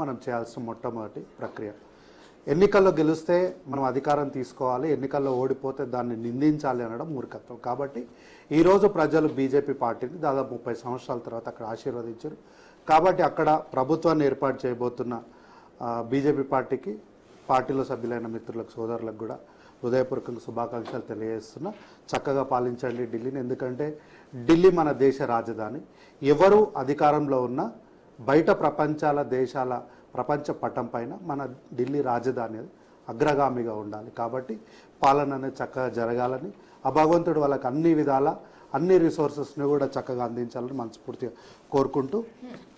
మనం చేయాల్సిన మొట్టమొదటి ప్రక్రియ. ఎన్నికల్లో గెలిస్తే మనం అధికారం తీసుకోవాలి, ఎన్నికల్లో ఓడిపోతే దాన్ని నిందించాలి అనడం మూర్ఖత్వం. కాబట్టి ఈరోజు ప్రజలు బీజేపీ పార్టీని దాదాపు 30 సంవత్సరాల తర్వాత అక్కడ ఆశీర్వదించారు. కాబట్టి అక్కడ ప్రభుత్వాన్ని ఏర్పాటు చేయబోతున్న బీజేపీ పార్టీకి, పార్టీలో సభ్యులైన మిత్రులకు, సోదరులకు కూడా హృదయపూర్వకంగా శుభాకాంక్షలు తెలియజేస్తున్నా. చక్కగా పాలించండి ఢిల్లీని. ఎందుకంటే ఢిల్లీ మన దేశ రాజధాని. ఎవరు అధికారంలో ఉన్నా బయట దేశాల ప్రపంచ పటం పైన మన ఢిల్లీ రాజధాని అగ్రగామిగా ఉండాలి. కాబట్టి పాలన అనేది చక్కగా జరగాలని, ఆ భగవంతుడు వాళ్ళకి అన్ని విధాల అన్ని రిసోర్సెస్ని కూడా చక్కగా అందించాలని మనస్ఫూర్తిగా కోరుకుంటూ,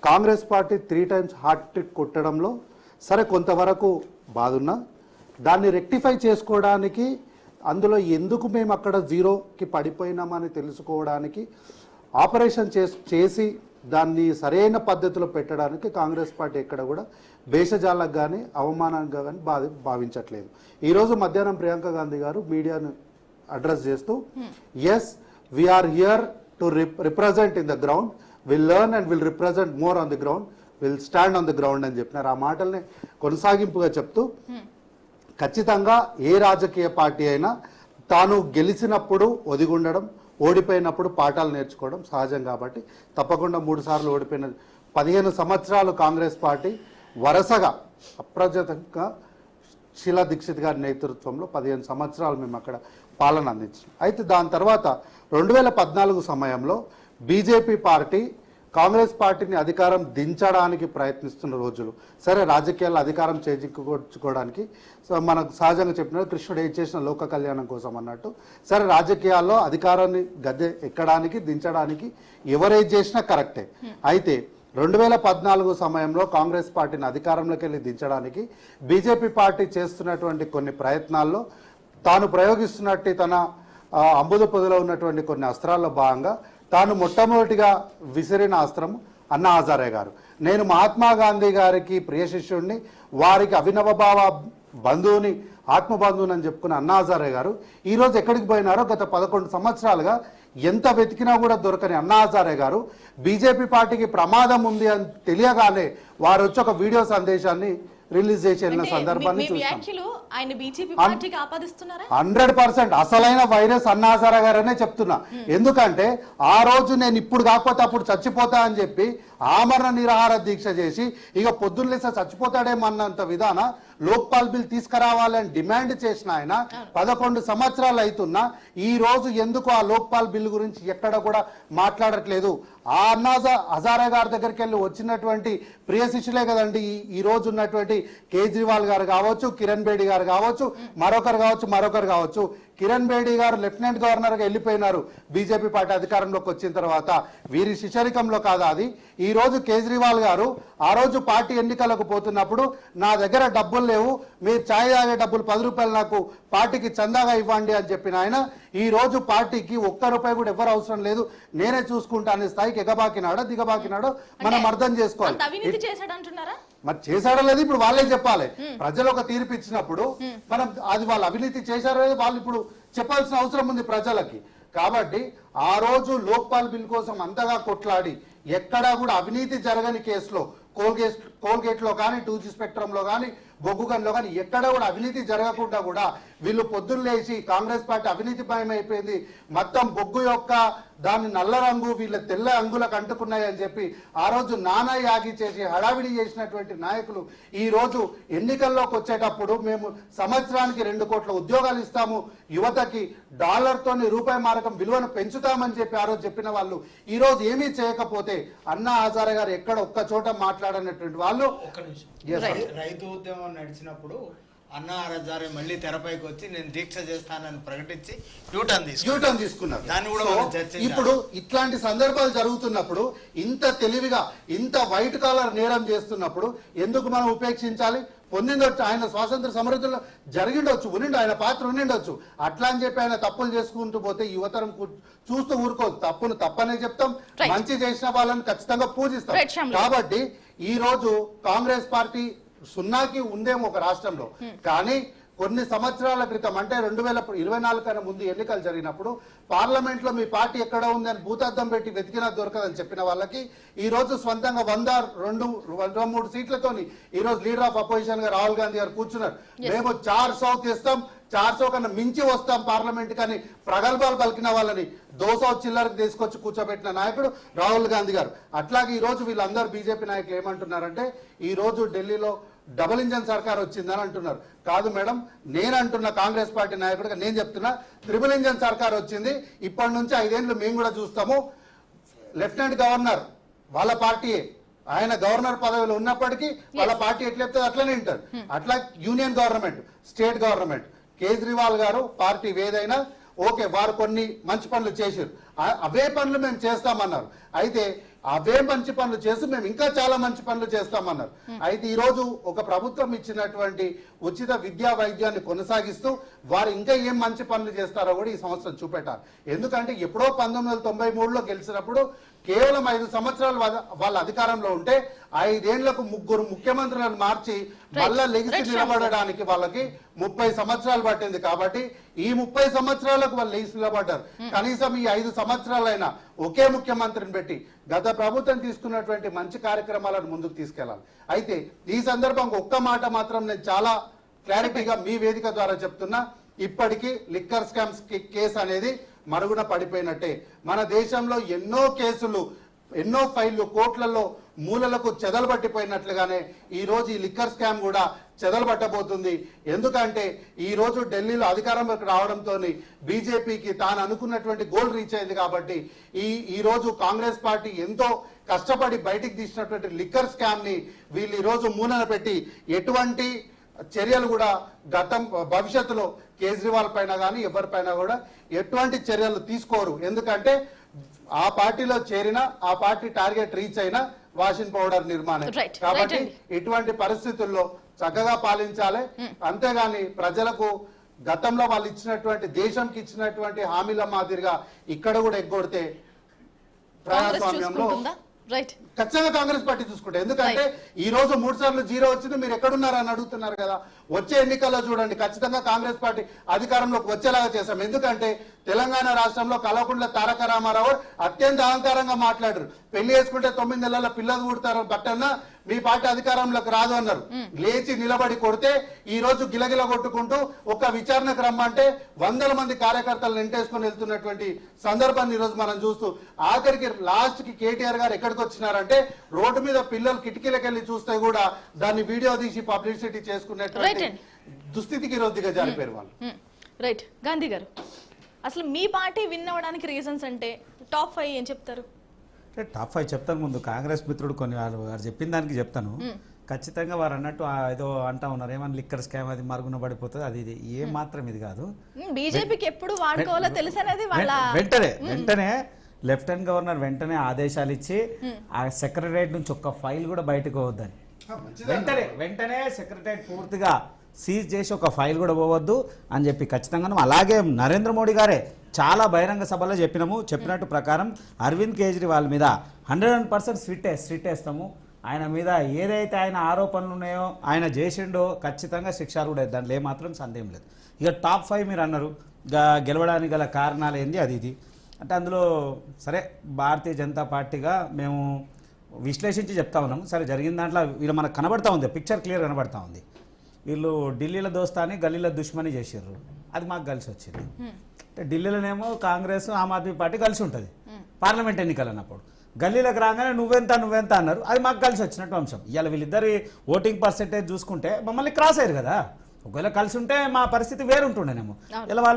కాంగ్రెస్ పార్టీ 3 times హ్యాట్రిక్ కొట్టడంలో సరే కొంతవరకు బాధున్నా, దాన్ని రెక్టిఫై చేసుకోవడానికి, అందులో ఎందుకు మేము అక్కడ జీరోకి పడిపోయినామని తెలుసుకోవడానికి ఆపరేషన్ చేసి దాన్ని సరైన పద్ధతిలో పెట్టడానికి కాంగ్రెస్ పార్టీ ఎక్కడ కూడా భేషజాలకు కానీ అవమానంగా కానీ భావించట్లేదు. ఈరోజు మధ్యాహ్నం ప్రియాంక గాంధీ గారు మీడియాను అడ్రస్ చేస్తూ, as we are here to represent in the ground, will learn and will represent more on the ground, will stand on the ground అని చెప్పినారు. ఆ మాటల్ని కొనసాగింపుగా చెప్తూ, ఖచ్చితంగా ఏ రాజకీయ పార్టీ అయినా తాను గెలిచినప్పుడు ఒదిగుండడం, ఓడిపోయినప్పుడు పాఠాలు నేర్చుకోవడం సహజం. కాబట్టి తప్పకుండా 3 సార్లు ఓడిపోయిన 15 సంవత్సరాలు కాంగ్రెస్ పార్టీ వరుసగా అప్రజతంగా శీలా దీక్షిత్ గారి నేతృత్వంలో 15 సంవత్సరాలు మేము అక్కడ పాలన అందించాం. అయితే దాని తర్వాత 2014 సమయంలో బీజేపీ పార్టీ కాంగ్రెస్ పార్టీని అధికారం దించడానికి ప్రయత్నిస్తున్న రోజులు. సరే, రాజకీయాల్లో అధికారం చేజిక్కోవడానికి మనకు సహజంగా చెప్పిన కృష్ణుడు ఏం చేసిన లోక కళ్యాణం కోసం అన్నట్టు, సరే రాజకీయాల్లో అధికారాన్ని గద్దె ఎక్కడానికి దించడానికి ఎవరేం చేసినా కరెక్టే. అయితే 2014 సమయంలో కాంగ్రెస్ పార్టీని అధికారంలోకి వెళ్ళి దించడానికి బీజేపీ పార్టీ చేస్తున్నటువంటి కొన్ని ప్రయత్నాల్లో తాను ప్రయోగిస్తున్నట్టు తన అంబుద పొదిలో ఉన్నటువంటి కొన్ని అస్త్రాల్లో భాగంగా తాను మొట్టమొదటిగా విసిరిన అస్త్రం అన్నా హజారే గారు. నేను మహాత్మా గాంధీ గారికి ప్రియ శిష్యుడిని, వారికి అభినవభావ బంధువుని, ఆత్మబంధువుని అని చెప్పుకున్న అన్నా హజారే గారు ఈరోజు ఎక్కడికి పోయినారో గత 11 సంవత్సరాలుగా ఎంత వెతికినా కూడా దొరకని అన్నా హజారే గారు బీజేపీ పార్టీకి ప్రమాదం ఉంది అని తెలియగానే వారు వచ్చి ఒక వీడియో సందేశాన్ని రిలీజ్ చేసి వెళ్ళిన సందర్భాన్ని చూస్తాం. 100% అసలైన వైరస్ అన్నా హజారే గారనే చెప్తున్నా. ఎందుకంటే ఆ రోజు నేను ఇప్పుడు కాకపోతే అప్పుడు చచ్చిపోతా అని చెప్పి ఆమరణ నిరాహార దీక్ష చేసి ఇక పొద్దున్న లేసా చచ్చిపోతాడేమన్నంత విధాన లోక్పాల్ బిల్ తీసుకురావాలని డిమాండ్ చేసిన ఆయన 11 సంవత్సరాలు అవుతున్నా ఈ రోజు ఎందుకు ఆ లోక్పాల్ బిల్ గురించి ఎక్కడ కూడా మాట్లాడట్లేదు? ఆ అన్నా హజారే గారి దగ్గరికి వెళ్ళి వచ్చినటువంటి ప్రియ శిష్యులే కదండి ఈ రోజు ఉన్నటువంటి కేజ్రీవాల్ గారు కావచ్చు, కిరణ్ బేడి గారు కావచ్చు, మరొకరు కావచ్చు. కిరణ్ బేడి గారు లెఫ్టినెంట్ గవర్నర్గా వెళ్ళిపోయినారు బీజేపీ పార్టీ అధికారంలోకి వచ్చిన తర్వాత. వీరి శిష్యరికంలో కాదా అది? ఈ రోజు కేజ్రీవాల్ గారు ఆ రోజు పార్టీ ఎన్నికలకు పోతున్నప్పుడు నా దగ్గర డబ్బులు లేవు, మీరు ఛాయ్ తాగే డబ్బులు 10 రూపాయలు నాకు పార్టీకి చందాగా ఇవ్వండి అని చెప్పిన ఆయన ఈ రోజు పార్టీకి ₹1 కూడా ఎవరు అవసరం లేదు, నేనే చూసుకుంటా అనే స్థాయికి ఎగబాకినాడో దిగబాకినాడో మనం అర్థం చేసుకోవాలి. మరి చేశాడో లేదు ఇప్పుడు వాళ్ళే చెప్పాలి. ప్రజలు ఒక తీర్పు ఇచ్చినప్పుడు మనం అది వాళ్ళు అవినీతి చేశారో లేదు వాళ్ళు ఇప్పుడు చెప్పాల్సిన అవసరం ఉంది ప్రజలకి. కాబట్టి ఆ రోజు లోక్పాల్ బిల్ కోసం అంతగా కొట్లాడి ఎక్కడా కూడా అవినీతి జరగని కేసులో కోల్గేట్ లో కానీ, 2G స్పెక్ట్రంలో కానీ, బొగ్గుగన్లో కానీ ఎక్కడ కూడా అవినీతి జరగకుండా కూడా వీళ్ళు పొద్దున్న లేచి కాంగ్రెస్ పార్టీ అవినీతి భయం అయిపోయింది, మొత్తం బొగ్గు యొక్క దాని నల్ల రంగు వీళ్ళ తెల్ల అంగులకు అంటుకున్నాయని చెప్పి ఆ రోజు నానా యాగి చేసి హడావిడి చేసినటువంటి నాయకులు ఈ రోజు ఎన్నికల్లోకి వచ్చేటప్పుడు మేము సంవత్సరానికి 2 కోట్ల ఉద్యోగాలు ఇస్తాము, యువతకి డాలర్తోని రూపాయి మారకం విలువను పెంచుతామని చెప్పి ఆ రోజు చెప్పిన వాళ్ళు ఈ రోజు ఏమీ చేయకపోతే అన్నా హజారే గారు ఎక్కడ ఒక్క చోట మాట్లాడనటువంటి వాళ్ళు. రైతు ఉద్యమం నడిచినప్పుడు అన్నా హజారే మళ్ళీ తెరపైకి వచ్చి నేను దీక్ష చేస్తానని ప్రకటించి యూటర్న్ తీసుకున్నారు. దాన్ని కూడా ఇప్పుడు ఇట్లాంటి సందర్భాలు జరుగుతున్నప్పుడు, ఇంత తెలివిగా ఇంత వైట్ కాలర్ నేరం చేస్తున్నప్పుడు ఎందుకు మనం ఉపేక్షించాలి? పొందిండొచ్చు, ఆయన స్వాతంత్ర సమృద్ధిలో జరిగిండొచ్చు, ఆయన పాత్ర ఉండిండొచ్చు. అట్లా అని చెప్పి ఆయన తప్పులు చేసుకుంటూ పోతే యువతరం చూస్తూ ఊరుకోదు. తప్పును తప్పనే చెప్తాం, మంచి చేసిన వాళ్ళని ఖచ్చితంగా పూజిస్తాం. కాబట్టి ఈ రోజు కాంగ్రెస్ పార్టీ 0కి ఉందేమో ఒక రాష్ట్రంలో, కానీ కొన్ని సంవత్సరాల క్రితం అంటే 2024 కన్నా ముందు ఎన్నికలు జరిగినప్పుడు పార్లమెంట్ లో మీ పార్టీ ఎక్కడ ఉంది అని భూతద్దం పెట్టి వెతికినా దొరకదని చెప్పిన వాళ్ళకి ఈ రోజు స్వంతంగా 103 సీట్లతోని ఈ రోజు లీడర్ ఆఫ్ అపోజిషన్ గా రాహుల్ గాంధీ గారు కూర్చున్నారు. మేము 400 తెస్తాం, 400 కన్నా మించి వస్తాం పార్లమెంట్ కానీ ప్రగల్భాలు పలికిన వాళ్ళని 200 చిల్లరకు తీసుకొచ్చి కూర్చోబెట్టిన నాయకుడు రాహుల్ గాంధీ గారు. అట్లాగే ఈ రోజు వీళ్ళందరూ బీజేపీ నాయకులు ఏమంటున్నారంటే ఈ రోజు ఢిల్లీలో డబుల్ ఇంజన్ సర్కార్ వచ్చిందని అంటున్నారు. కాదు మేడం, నేను అంటున్న కాంగ్రెస్ పార్టీ నాయకుడిగా నేను చెప్తున్నా ట్రిపుల్ ఇంజన్ సర్కార్ వచ్చింది. ఇప్పటి నుంచి 5 ఏళ్ళు మేము కూడా చూస్తాము. లెఫ్టినెంట్ గవర్నర్ వాళ్ళ పార్టీయే, ఆయన గవర్నర్ పదవిలో ఉన్నప్పటికీ వాళ్ళ పార్టీ ఎట్లా చెప్తే అట్లనే ఉంటారు. అట్లా union government, state government, Kejriwal గారు పార్టీ ఏదైనా ఓకే, వారు కొన్ని మంచి పనులు చేశారు, అవే పనులు మేము చేస్తామన్నారు. అయితే అవే మంచి పనులు చేసి మేము ఇంకా చాలా మంచి పనులు చేస్తామన్నారు. అయితే ఈ రోజు ఒక ప్రభుత్వం ఇచ్చినటువంటి ఉచిత విద్యా వైద్యాన్ని కొనసాగిస్తూ వారు ఇంకా ఏం మంచి పనులు చేస్తారో కూడా ఈ సంవత్సరం చూపెట్టారు. ఎందుకంటే ఎప్పుడో 1993లో గెలిచినప్పుడు కేవలం 5 సంవత్సరాలు వాళ్ళ అధికారంలో ఉంటే 5 ఏళ్లకు 3 ముఖ్యమంత్రులను మార్చి మళ్ళా లెగిసి నిలబడడానికి వాళ్ళకి 30 సంవత్సరాలు పట్టింది. కాబట్టి ఈ 30 సంవత్సరాలకు వాళ్ళు లెగిసి నిలబడ్డారు. కనీసం ఈ 5 సంవత్సరాలైనా ఒకే ముఖ్యమంత్రిని పెట్టి గత ప్రభుత్వం తీసుకున్నటువంటి మంచి కార్యక్రమాలను ముందుకు తీసుకెళ్లాలి. అయితే ఈ సందర్భంగా ఒక్క మాట మాత్రం నేను చాలా క్లారిటీగా మీ వేదిక ద్వారా చెప్తున్నా, ఇప్పటికీ లిక్కర్ స్కామ్స్ కేసు అనేది మరుగున పడిపోయినట్టే. మన దేశంలో ఎన్నో కేసులు, ఎన్నో ఫైళ్లు కోట్లలో మూలలకు చెదలబట్టిపోయినట్లుగానే ఈ రోజు ఈ లిక్కర్ స్కామ్ కూడా చెదలబట్టబోతుంది. ఎందుకంటే ఈ రోజు ఢిల్లీలో అధికారంలోకి రావడంతో బీజేపీకి తాను అనుకున్నటువంటి గోల్ రీచ్ అయింది. కాబట్టి ఈ రోజు కాంగ్రెస్ పార్టీ ఎంతో కష్టపడి బయటికి తీసినటువంటి లిక్కర్ స్కామ్ ని వీళ్ళు ఈ రోజు మూలన పెట్టి ఎటువంటి చర్యలు కూడా భవిష్యత్తులో కేజ్రీవాల్ పైన కానీ ఎవరిపైన కూడా ఎటువంటి చర్యలు తీసుకోరు. ఎందుకంటే ఆ పార్టీలో చేరినా ఆ పార్టీ టార్గెట్ రీచ్ అయినా వాషింగ్ పౌడర్ నిర్మాణం. కాబట్టి ఇటువంటి పరిస్థితుల్లో చక్కగా పాలించాలి. అంతేగాని ప్రజలకు గతంలో వాళ్ళు ఇచ్చినటువంటి దేశంకి ఇచ్చినటువంటి హామీల మాదిరిగా ఇక్కడ కూడా ఎగ్గొడితే ప్రజాస్వామ్యంలో ఖచ్చితంగా కాంగ్రెస్ పార్టీ చూసుకుంటే. ఎందుకంటే ఈ రోజు 3 సార్లు 0 వచ్చింది, మీరు ఎక్కడున్నారని అడుగుతున్నారు కదా. వచ్చే ఎన్నికల్లో చూడండి, ఖచ్చితంగా కాంగ్రెస్ పార్టీ అధికారంలోకి వచ్చేలాగా చేశాం. ఎందుకంటే తెలంగాణ రాష్ట్రంలో కల్వకుంట్ల తారక రామారావు అత్యంత అహంకారంగా మాట్లాడారు. పెళ్లి చేసుకుంటే 9 నెలల పిల్లలు పుడతారు బట్టన్న మీ పార్టీ అధికారంలోకి రాదు అన్నారు. లేచి నిలబడి కొడితే ఈ రోజు గిలగిల కొట్టుకుంటూ ఒక విచారణకు రమ్మంటే 100 మంది కార్యకర్తలను ఎంటేసుకొని వెళ్తున్నటువంటి సందర్భాన్ని ఈ రోజు మనం చూస్తూ ఆఖరికి లాస్ట్ కి కేటీఆర్ గారు ఎక్కడికి వచ్చినారంటే రోడ్డు మీద పిల్లలు కిటికీలకు వెళ్ళి చూస్తే కూడా దాన్ని వీడియో తీసి పబ్లిసిటీ చేసుకునేటువంటి దుస్థితికి ఈ రోజు దిగజారిపోయారు వాళ్ళు. రైట్ గాంధీ గారు, అసలు మీ పార్టీ విన్ అవ్వడానికి రీజన్స్ అంటే టాప్ 5 ఏం చెప్తారు? టాప్ 5 చెప్తాను. ముందు కాంగ్రెస్ మిత్రుడు కొన్ని వారు చెప్పిన దానికి చెప్తాను. ఖచ్చితంగా వారు అన్నట్టు ఏదో అంటా ఉన్నారు, ఏమన్నా లిక్కర్ స్కామ్ అది మరుగున పడిపోతుంది, అది ఇది ఏ మాత్రం ఇది కాదు. బీజేపీకి ఎప్పుడు వాడుకోవాలో తెలుసనేది వాళ్ళ వెంటనే లెఫ్టినెంట్ గవర్నర్ వెంటనే ఆదేశాలు ఇచ్చి ఆ సెక్రటరియట్ నుంచి ఒక్క ఫైల్ కూడా బయటకు పోవద్దని వెంటనే సెక్రటరియట్ పూర్తిగా సీజ్ చేసి ఒక ఫైల్ కూడా పోవద్దు అని చెప్పి ఖచ్చితంగా అలాగే నరేంద్ర మోడీ గారే చాలా బహిరంగ సభలో చెప్పినట్టు ప్రకారం అరవింద్ కేజ్రీవాల్ మీద 100% స్ట్రిక్ట్ వేస్తాము. ఆయన మీద ఏదైతే ఆయన ఆరోపణలు ఉన్నాయో ఆయన చేసిండో ఖచ్చితంగా శిక్ష కూడా దాంట్లో ఏమాత్రం సందేహం లేదు. ఇక టాప్ 5 మీరు అన్నారు, గెలవడానికి గల కారణాలు ఏంది అది ఇది అంటే అందులో సరే భారతీయ జనతా పార్టీగా మేము విశ్లేషించి చెప్తా ఉన్నాము. సరే జరిగిన దాంట్లో వీళ్ళు మనకు కనబడతా ఉంది, పిక్చర్ క్లియర్ కనబడతా ఉంది. వీళ్ళు ఢిల్లీలో దోస్తాని గల్లీలో దుష్మని చేసారు, అది మాకు కలిసి వచ్చింది. అంటే ఢిల్లీలోనేమో కాంగ్రెస్ ఆమ్ ఆద్మీ పార్టీ కలిసి ఉంటుంది పార్లమెంట్ ఎన్నికలు అన్నప్పుడు, గల్లీలోకి రాగానే నువ్వెంత అన్నారు, అది మాకు కలిసి వచ్చినట్టు అంశం. ఇవాళ వీళ్ళిద్దరి ఓటింగ్ పర్సెంటేజ్ చూసుకుంటే మమ్మల్ని క్రాస్ అయ్యారు కదా. ఒకవేళ కలిసి ఉంటే మా పరిస్థితి వేరుంటుండేనేమో. ఇలా వాళ్ళు